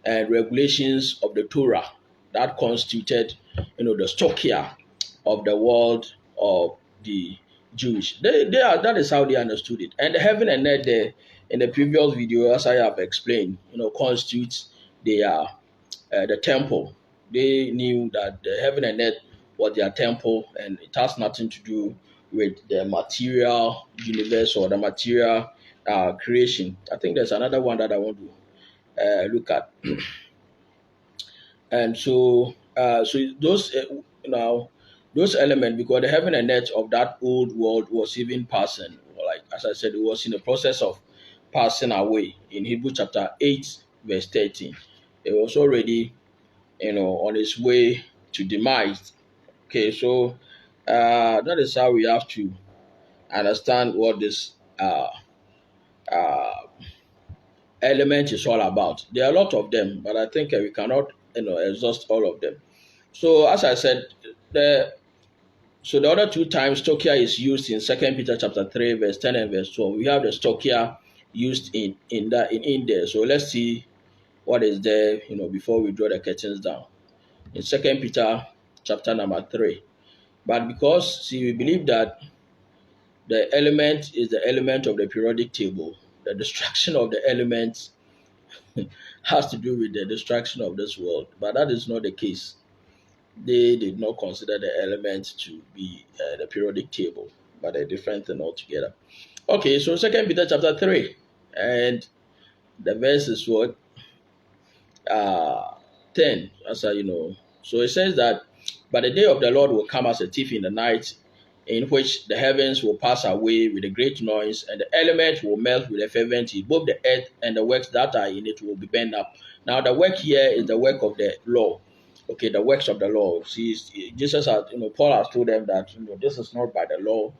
and regulations of the Torah that constituted, the stokia of the world of the Jewish. That is how they understood it. And the heaven and earth there in the previous video, as I have explained, constitutes the temple. They knew that the heaven and earth was their temple, and it has nothing to do with the material universe or the material creation. I think there's another one that I want to look at. And so those those elements, because the heaven and earth of that old world was even passing, like as I said, it was in the process of passing away. In Hebrews chapter 8 verse 13, it was already on its way to demise. Okay, so that is how we have to understand what this uh, element is all about. There are a lot of them, but I think we cannot exhaust all of them. So as I said, the the other two times stokia is used in Second Peter chapter 3, verse 10 and verse 12. We have the stokia used in there. So let's see what is there, before we draw the curtains down. In Second Peter chapter number 3. But because we believe that the element is the element of the periodic table, the destruction of the elements has to do with the destruction of this world. But that is not the case. They did not consider the elements to be the periodic table, but a different thing altogether. Okay, so Second Peter chapter 3, and the verse is what? Uh, 10, So it says that, but the day of the Lord will come as a thief in the night, in which the heavens will pass away with a great noise, and the elements will melt with a fervent heat. Both the earth and the works that are in it will be burned up. Now, the work here is the work of the law. Okay, the works of the law. See, Jesus has, Paul has told them that, this is not by the law.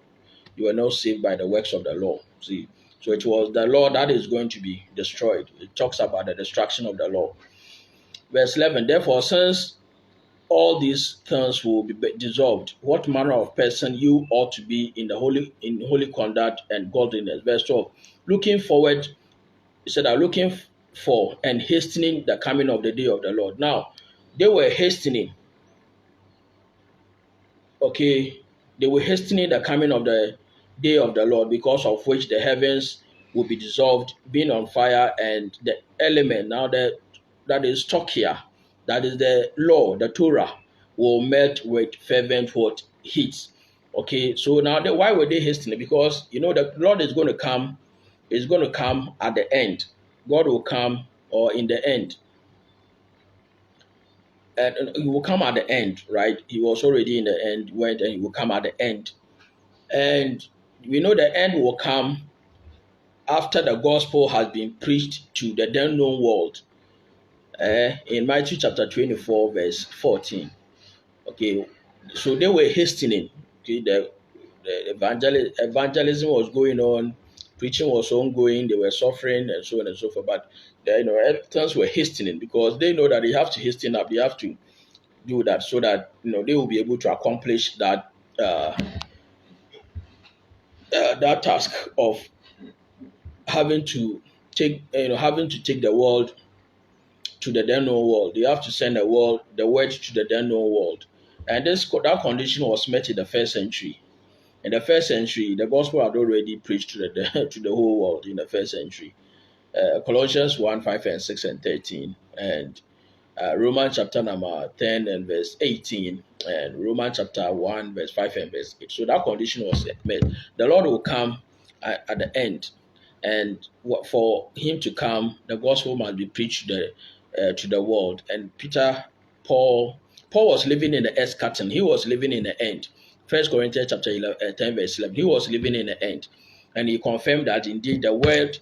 You are not saved by the works of the law. See, so it was the law that is going to be destroyed. It talks about the destruction of the law. Verse 11, therefore, since all these things will be dissolved, what manner of person you ought to be in holy conduct and godliness. Verse 12, looking forward, he said, looking for and hastening the coming of the day of the Lord. Now, they were hastening, okay, they were hastening the coming of the day of the Lord, because of which the heavens will be dissolved, being on fire, and the element, now that is Stokia, that is the law, the Torah, will melt with fervent what? Heat. Okay, so now why were they hastening? Because the Lord is going to come at the end. God will come, or in the end. And he will come at the end, right? He was already in the end, went, and he will come at the end. And we know the end will come after the gospel has been preached to the then known world. In Matthew chapter 24, verse 14. Okay, so they were hastening. Okay, the evangelism was going on, preaching was ongoing, they were suffering, and so on and so forth. But things were hastening, because they know that they have to hasten up, they have to do that, so that they will be able to accomplish that task of having to take the world to the then known world. They have to send the word to the then known world, and that condition was met in the first century. In the first century, the gospel had already preached to the to the whole world in the first century. Colossians 1, 5 and 6 and 13, and Romans chapter number 10 and verse 18, and Romans chapter 1, verse 5 and verse 8. So that condition was met. The Lord will come at the end, and for him to come, the gospel must be preached to the world. And Paul was living in the eschaton. He was living in the end. First Corinthians chapter 10, verse 11. He was living in the end, and he confirmed that indeed the word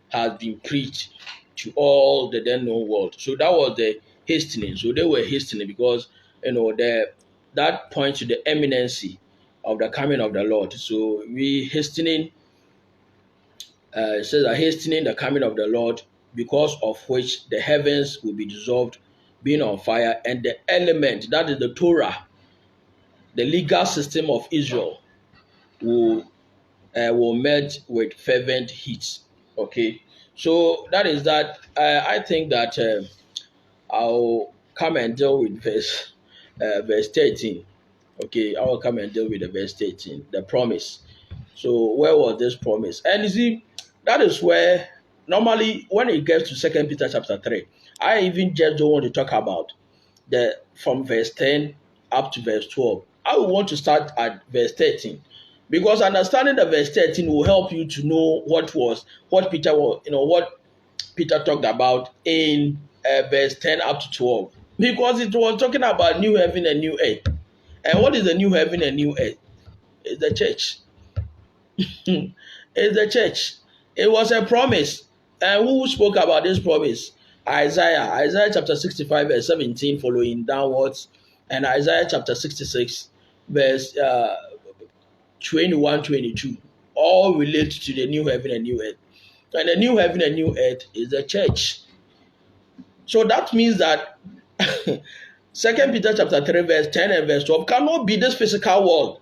has been preached to all the then known world. So that was the hastening. So they were hastening, because that points to the eminency of the coming of the Lord. So we hastening. It says that hastening the coming of the Lord, because of which the heavens will be dissolved, being on fire, and the element, that is the Torah, the legal system of Israel, will melt with fervent heat. Okay, so that is that. I think that I'll come and deal with verse 13. Okay, I will come and deal with the verse 13, the promise. So where was this promise? And you see, that is where normally when it gets to Second Peter chapter 3, I even just don't want to talk about from verse 10 up to verse 12. I would want to start at verse 13, because understanding the verse 13 will help you to know what Peter talked about in verse 10 up to 12, because it was talking about new heaven and new earth. And what is the new heaven and new earth? It's the church. It's the church. It was a promise. And who spoke about this promise? Isaiah chapter 65 verse 17 following downwards, and Isaiah chapter 66 verse 21, 22, all relate to the new heaven and new earth. And the new heaven and new earth is the church. So that means that Second Peter chapter 3 verse 10 and verse 12 cannot be this physical world,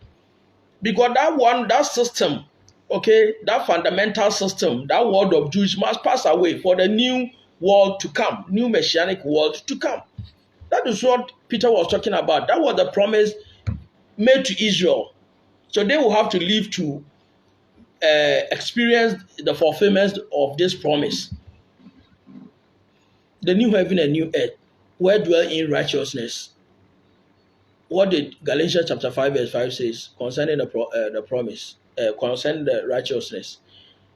because that system, okay, that fundamental system, that world of Jews must pass away for the new world to come, new messianic world to come. That is what Peter was talking about. That was the promise made to Israel. So they will have to live to experience the fulfillment of this promise. The new heaven and new earth, where dwell in righteousness. What did Galatians chapter 5 verse 5 says concerning the promise, concerning the righteousness?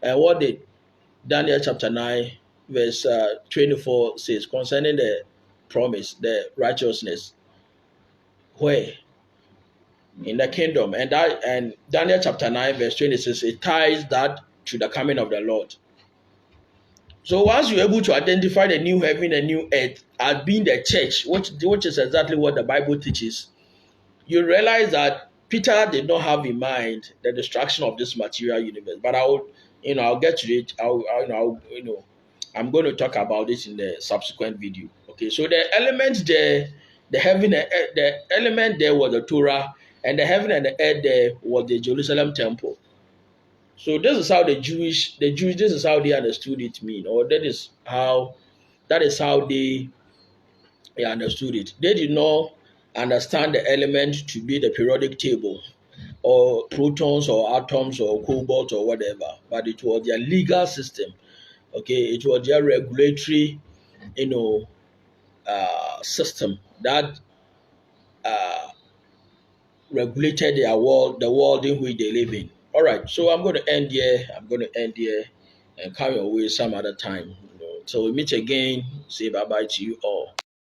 And what did Daniel chapter 9 verse 24 says concerning the promise, the righteousness? Where? In the kingdom. And Daniel chapter 9 verse 26, it ties that to the coming of the Lord. So once you're able to identify the new heaven and new earth as being the church, which is exactly what the Bible teaches, you realize that Peter did not have in mind the destruction of this material universe. But I'll get to it. I'm going to talk about this in the subsequent video. Okay, so the element there, the heaven and earth, the element there was the Torah, and the heaven and the earth there was the Jerusalem temple. So this is how the Jews, this is how they understood it mean, or that is how they understood it. They did not understand the element to be the periodic table, or protons or atoms or cobalt or whatever, but it was their legal system. Okay, it was their regulatory, system that regulated their world, the world in which they live in. All right, so I'm going to end here. And come your way some other time. Till we meet again, say bye bye to you all.